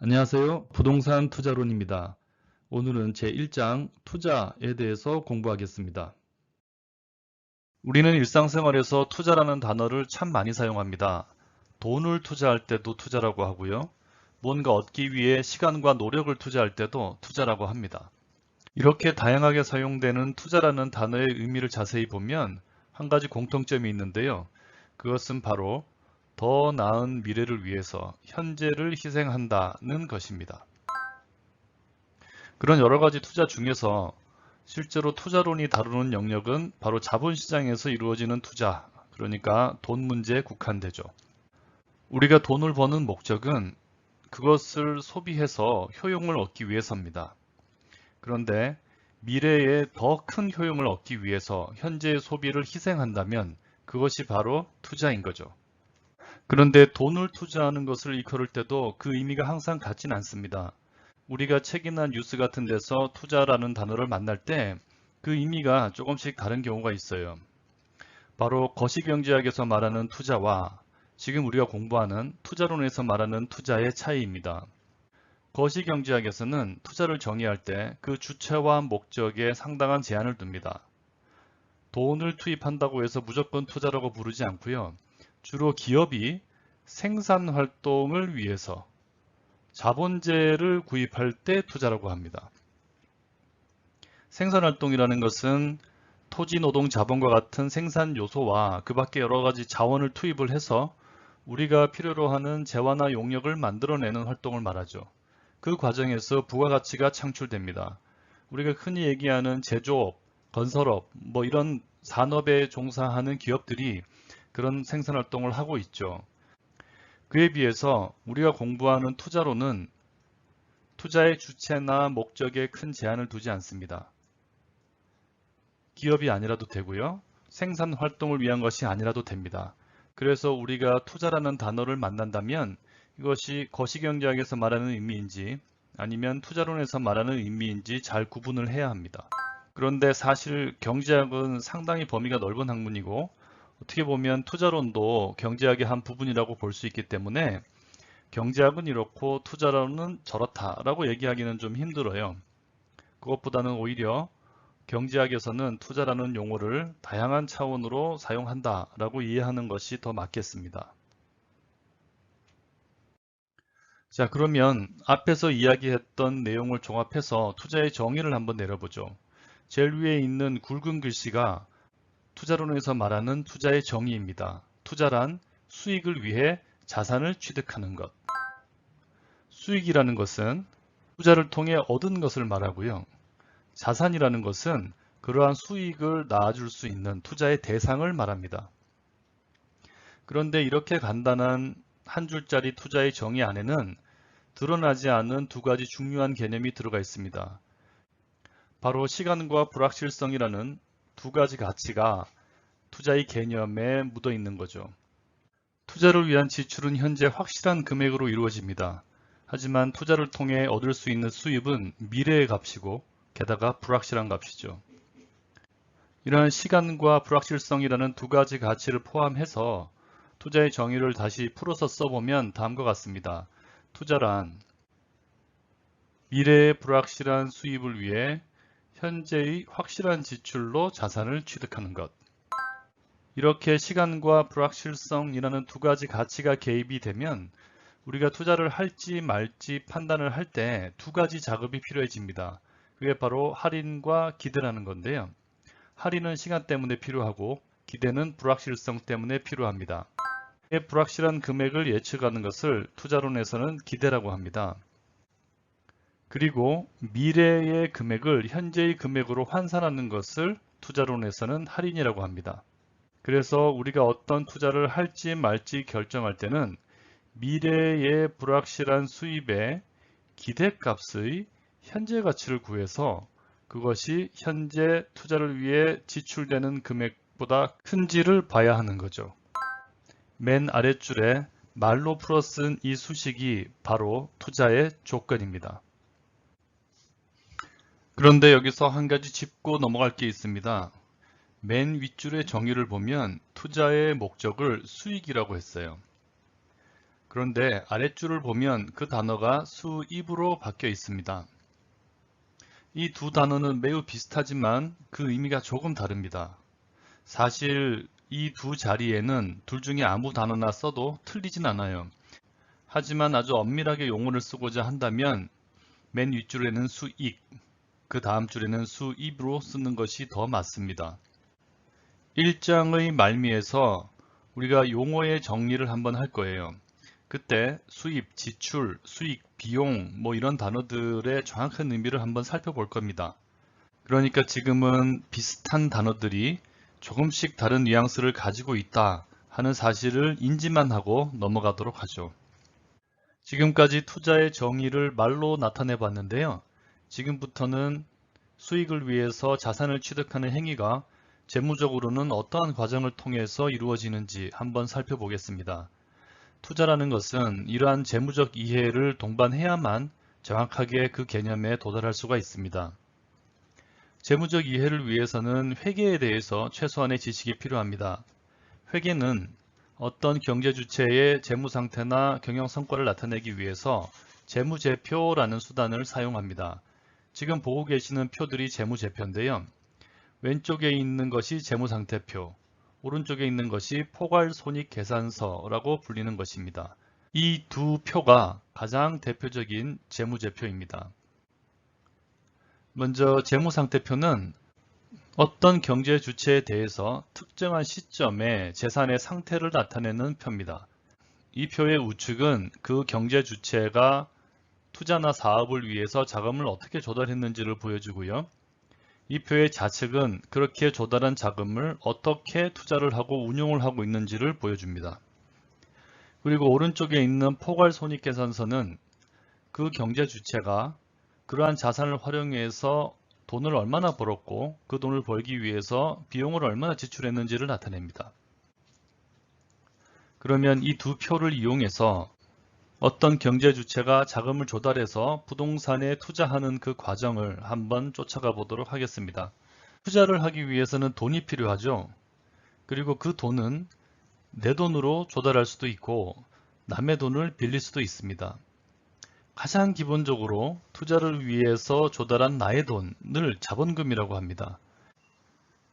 안녕하세요. 부동산 투자론입니다. 오늘은 제1장 투자에 대해서 공부하겠습니다. 우리는 일상생활에서 투자라는 단어를 참 많이 사용합니다. 돈을 투자할 때도 투자라고 하고요. 뭔가 얻기 위해 시간과 노력을 투자할 때도 투자라고 합니다. 이렇게 다양하게 사용되는 투자라는 단어의 의미를 자세히 보면 한 가지 공통점이 있는데요. 그것은 바로 더 나은 미래를 위해서 현재를 희생한다는 것입니다. 그런 여러 가지 투자 중에서 실제로 투자론이 다루는 영역은 바로 자본시장에서 이루어지는 투자, 그러니까 돈 문제에 국한되죠. 우리가 돈을 버는 목적은 그것을 소비해서 효용을 얻기 위해서입니다. 그런데 미래에 더 큰 효용을 얻기 위해서 현재의 소비를 희생한다면 그것이 바로 투자인 거죠. 그런데 돈을 투자하는 것을 일컬을 때도 그 의미가 항상 같진 않습니다. 우리가 책이나 뉴스 같은 데서 투자라는 단어를 만날 때 그 의미가 조금씩 다른 경우가 있어요. 바로 거시경제학에서 말하는 투자와 지금 우리가 공부하는 투자론에서 말하는 투자의 차이입니다. 거시경제학에서는 투자를 정의할 때 그 주체와 목적에 상당한 제한을 둡니다. 돈을 투입한다고 해서 무조건 투자라고 부르지 않고요. 주로 기업이 생산 활동을 위해서 자본재를 구입할 때 투자라고 합니다. 생산 활동이라는 것은 토지, 노동, 자본과 같은 생산 요소와 그 밖에 여러 가지 자원을 투입을 해서 우리가 필요로 하는 재화나 용역을 만들어내는 활동을 말하죠. 그 과정에서 부가가치가 창출됩니다. 우리가 흔히 얘기하는 제조업, 건설업, 이런 산업에 종사하는 기업들이 그런 생산 활동을 하고 있죠. 그에 비해서 우리가 공부하는 투자로는 투자의 주체나 목적에 큰 제한을 두지 않습니다. 기업이 아니라도 되고요. 생산 활동을 위한 것이 아니라도 됩니다. 그래서 우리가 투자라는 단어를 만난다면 이것이 거시경제학에서 말하는 의미인지 아니면 투자론에서 말하는 의미인지 잘 구분을 해야 합니다. 그런데 사실 경제학은 상당히 범위가 넓은 학문이고 어떻게 보면 투자론도 경제학의 한 부분이라고 볼 수 있기 때문에 경제학은 이렇고 투자론은 저렇다라고 얘기하기는 좀 힘들어요. 그것보다는 오히려 경제학에서는 투자라는 용어를 다양한 차원으로 사용한다라고 이해하는 것이 더 맞겠습니다. 자, 그러면 앞에서 이야기했던 내용을 종합해서 투자의 정의를 한번 내려보죠. 제일 위에 있는 굵은 글씨가 투자론에서 말하는 투자의 정의입니다. 투자란 수익을 위해 자산을 취득하는 것. 수익이라는 것은 투자를 통해 얻은 것을 말하고요. 자산이라는 것은 그러한 수익을 낳아줄 수 있는 투자의 대상을 말합니다. 그런데 이렇게 간단한 한 줄짜리 투자의 정의 안에는 드러나지 않은 두 가지 중요한 개념이 들어가 있습니다. 바로 시간과 불확실성이라는 두 가지 가치가 투자의 개념에 묻어 있는 거죠. 투자를 위한 지출은 현재 확실한 금액으로 이루어집니다. 하지만 투자를 통해 얻을 수 있는 수입은 미래의 값이고 게다가 불확실한 값이죠. 이러한 시간과 불확실성이라는 두 가지 가치를 포함해서 투자의 정의를 다시 풀어서 써보면 다음과 같습니다. 투자란 미래의 불확실한 수입을 위해 현재의 확실한 지출로 자산을 취득하는 것. 이렇게 시간과 불확실성이라는 두 가지 가치가 개입이 되면 우리가 투자를 할지 말지 판단을 할 때 두 가지 작업이 필요해집니다. 그게 바로 할인과 기대라는 건데요. 할인은 시간 때문에 필요하고 기대는 불확실성 때문에 필요합니다. 불확실한 금액을 예측하는 것을 투자론에서는 기대라고 합니다. 그리고 미래의 금액을 현재의 금액으로 환산하는 것을 투자론에서는 할인이라고 합니다. 그래서 우리가 어떤 투자를 할지 말지 결정할 때는 미래의 불확실한 수입의 기대값의 현재 가치를 구해서 그것이 현재 투자를 위해 지출되는 금액보다 큰지를 봐야 하는 거죠. 맨 아랫줄에 말로 풀어 쓴 이 수식이 바로 투자의 조건입니다. 그런데 여기서 한 가지 짚고 넘어갈 게 있습니다. 맨 윗줄의 정의를 보면 투자의 목적을 수익이라고 했어요. 그런데 아랫줄을 보면 그 단어가 수입으로 바뀌어 있습니다. 이 두 단어는 매우 비슷하지만 그 의미가 조금 다릅니다. 사실 이 두 자리에는 둘 중에 아무 단어나 써도 틀리진 않아요. 하지만 아주 엄밀하게 용어를 쓰고자 한다면 맨 윗줄에는 수익, 그 다음 줄에는 수입으로 쓰는 것이 더 맞습니다. 1장의 말미에서 우리가 용어의 정리를 한번 할 거예요. 그때 수입, 지출, 수익, 비용 이런 단어들의 정확한 의미를 한번 살펴볼 겁니다. 그러니까 지금은 비슷한 단어들이 조금씩 다른 뉘앙스를 가지고 있다 하는 사실을 인지만 하고 넘어가도록 하죠. 지금까지 투자의 정의를 말로 나타내 봤는데요. 지금부터는 수익을 위해서 자산을 취득하는 행위가 재무적으로는 어떠한 과정을 통해서 이루어지는지 한번 살펴보겠습니다. 투자라는 것은 이러한 재무적 이해를 동반해야만 정확하게 그 개념에 도달할 수가 있습니다. 재무적 이해를 위해서는 회계에 대해서 최소한의 지식이 필요합니다. 회계는 어떤 경제 주체의 재무 상태나 경영 성과를 나타내기 위해서 재무제표라는 수단을 사용합니다. 지금 보고 계시는 표들이 재무제표인데요. 왼쪽에 있는 것이 재무상태표, 오른쪽에 있는 것이 포괄손익계산서라고 불리는 것입니다. 이 두 표가 가장 대표적인 재무제표입니다. 먼저 재무상태표는 어떤 경제 주체에 대해서 특정한 시점에 재산의 상태를 나타내는 표입니다. 이 표의 우측은 그 경제 주체가 투자나 사업을 위해서 자금을 어떻게 조달했는지를 보여주고요. 이 표의 좌측은 그렇게 조달한 자금을 어떻게 투자를 하고 운용을 하고 있는지를 보여줍니다. 그리고 오른쪽에 있는 포괄손익계산서는 그 경제 주체가 그러한 자산을 활용해서 돈을 얼마나 벌었고 그 돈을 벌기 위해서 비용을 얼마나 지출했는지를 나타냅니다. 그러면 이 두 표를 이용해서 어떤 경제 주체가 자금을 조달해서 부동산에 투자하는 그 과정을 한번 쫓아가 보도록 하겠습니다. 투자를 하기 위해서는 돈이 필요하죠. 그리고 그 돈은 내 돈으로 조달할 수도 있고 남의 돈을 빌릴 수도 있습니다. 가장 기본적으로 투자를 위해서 조달한 나의 돈을 자본금이라고 합니다.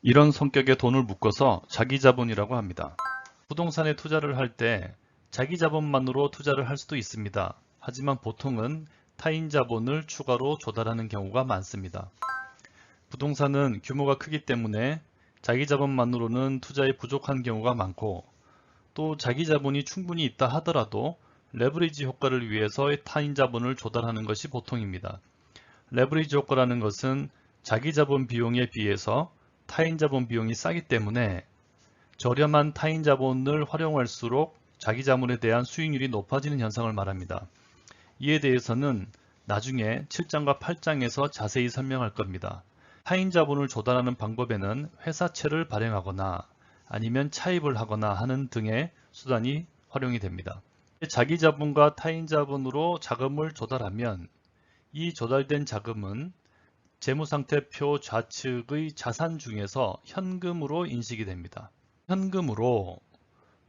이런 성격의 돈을 묶어서 자기자본이라고 합니다. 부동산에 투자를 할 때 자기 자본만으로 투자를 할 수도 있습니다. 하지만 보통은 타인 자본을 추가로 조달하는 경우가 많습니다. 부동산은 규모가 크기 때문에 자기 자본만으로는 투자에 부족한 경우가 많고 또 자기 자본이 충분히 있다 하더라도 레버리지 효과를 위해서 타인 자본을 조달하는 것이 보통입니다. 레버리지 효과라는 것은 자기 자본 비용에 비해서 타인 자본 비용이 싸기 때문에 저렴한 타인 자본을 활용할수록 자기 자본에 대한 수익률이 높아지는 현상을 말합니다. 이에 대해서는 나중에 7장과 8장에서 자세히 설명할 겁니다. 타인 자본을 조달하는 방법에는 회사채를 발행하거나 아니면 차입을 하거나 하는 등의 수단이 활용이 됩니다. 자기 자본과 타인 자본으로 자금을 조달하면 이 조달된 자금은 재무상태표 좌측의 자산 중에서 현금으로 인식이 됩니다. 현금으로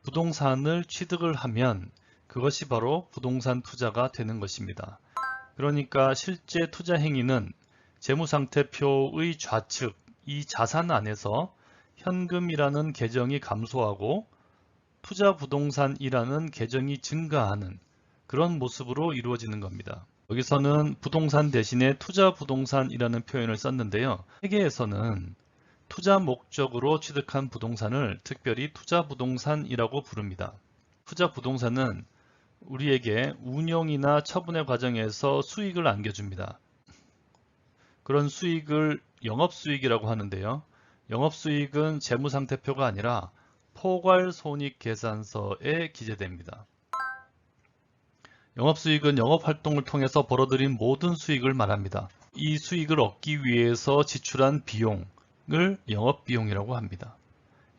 부동산을 취득을 하면 그것이 바로 부동산 투자가 되는 것입니다. 그러니까 실제 투자 행위는 재무상태표의 좌측, 이 자산 안에서 현금이라는 계정이 감소하고 투자 부동산이라는 계정이 증가하는 그런 모습으로 이루어지는 겁니다. 여기서는 부동산 대신에 투자 부동산이라는 표현을 썼는데요. 회계에서는 투자 목적으로 취득한 부동산을 특별히 투자 부동산이라고 부릅니다. 투자 부동산은 우리에게 운용이나 처분의 과정에서 수익을 안겨줍니다. 그런 수익을 영업수익이라고 하는데요. 영업수익은 재무상태표가 아니라 포괄손익계산서에 기재됩니다. 영업수익은 영업활동을 통해서 벌어들인 모든 수익을 말합니다. 이 수익을 얻기 위해서 지출한 비용을 영업비용이라고 합니다.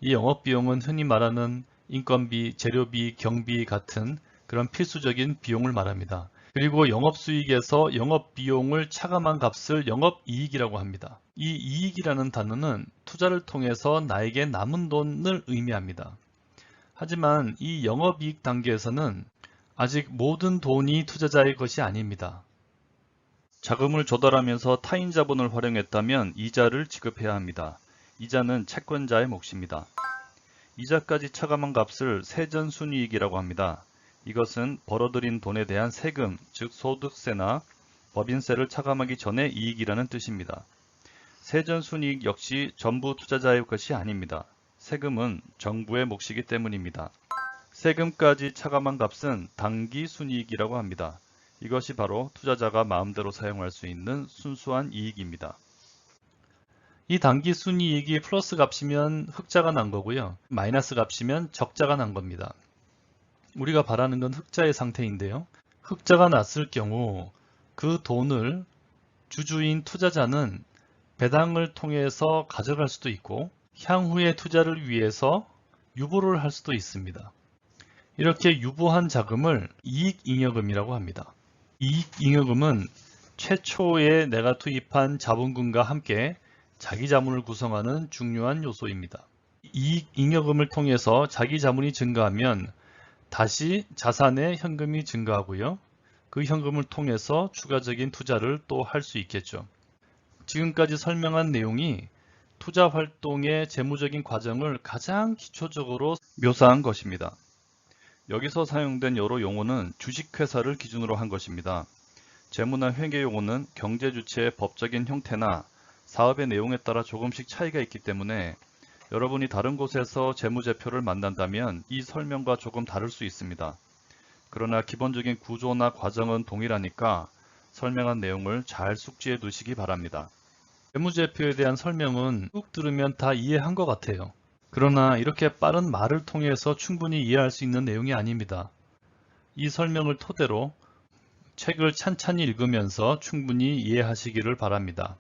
이 영업비용은 흔히 말하는 인건비, 재료비, 경비 같은 그런 필수적인 비용을 말합니다. 그리고 영업수익에서 영업비용을 차감한 값을 영업이익이라고 합니다. 이 이익이라는 단어는 투자를 통해서 나에게 남은 돈을 의미합니다. 하지만 이 영업이익 단계에서는 아직 모든 돈이 투자자의 것이 아닙니다. 자금을 조달하면서 타인 자본을 활용했다면 이자를 지급해야 합니다. 이자는 채권자의 몫입니다. 이자까지 차감한 값을 세전순이익이라고 합니다. 이것은 벌어들인 돈에 대한 세금, 즉 소득세나 법인세를 차감하기 전의 이익이라는 뜻입니다. 세전순이익 역시 전부 투자자의 것이 아닙니다. 세금은 정부의 몫이기 때문입니다. 세금까지 차감한 값은 당기순이익이라고 합니다. 이것이 바로 투자자가 마음대로 사용할 수 있는 순수한 이익입니다. 이 당기순이익이 플러스 값이면 흑자가 난 거고요. 마이너스 값이면 적자가 난 겁니다. 우리가 바라는 건 흑자의 상태인데요. 흑자가 났을 경우 그 돈을 주주인 투자자는 배당을 통해서 가져갈 수도 있고 향후의 투자를 위해서 유보를 할 수도 있습니다. 이렇게 유보한 자금을 이익잉여금이라고 합니다. 이익잉여금은 최초에 내가 투입한 자본금과 함께 자기 자문을 구성하는 중요한 요소입니다. 이익잉여금을 통해서 자기 자문이 증가하면 다시 자산의 현금이 증가하고요. 그 현금을 통해서 추가적인 투자를 또 할 수 있겠죠. 지금까지 설명한 내용이 투자 활동의 재무적인 과정을 가장 기초적으로 묘사한 것입니다. 여기서 사용된 여러 용어는 주식회사를 기준으로 한 것입니다. 재무나 회계 용어는 경제 주체의 법적인 형태나 사업의 내용에 따라 조금씩 차이가 있기 때문에 여러분이 다른 곳에서 재무제표를 만난다면 이 설명과 조금 다를 수 있습니다. 그러나 기본적인 구조나 과정은 동일하니까 설명한 내용을 잘 숙지해 두시기 바랍니다. 재무제표에 대한 설명은 쭉 들으면 다 이해한 것 같아요. 그러나 이렇게 빠른 말을 통해서 충분히 이해할 수 있는 내용이 아닙니다. 이 설명을 토대로 책을 찬찬히 읽으면서 충분히 이해하시기를 바랍니다.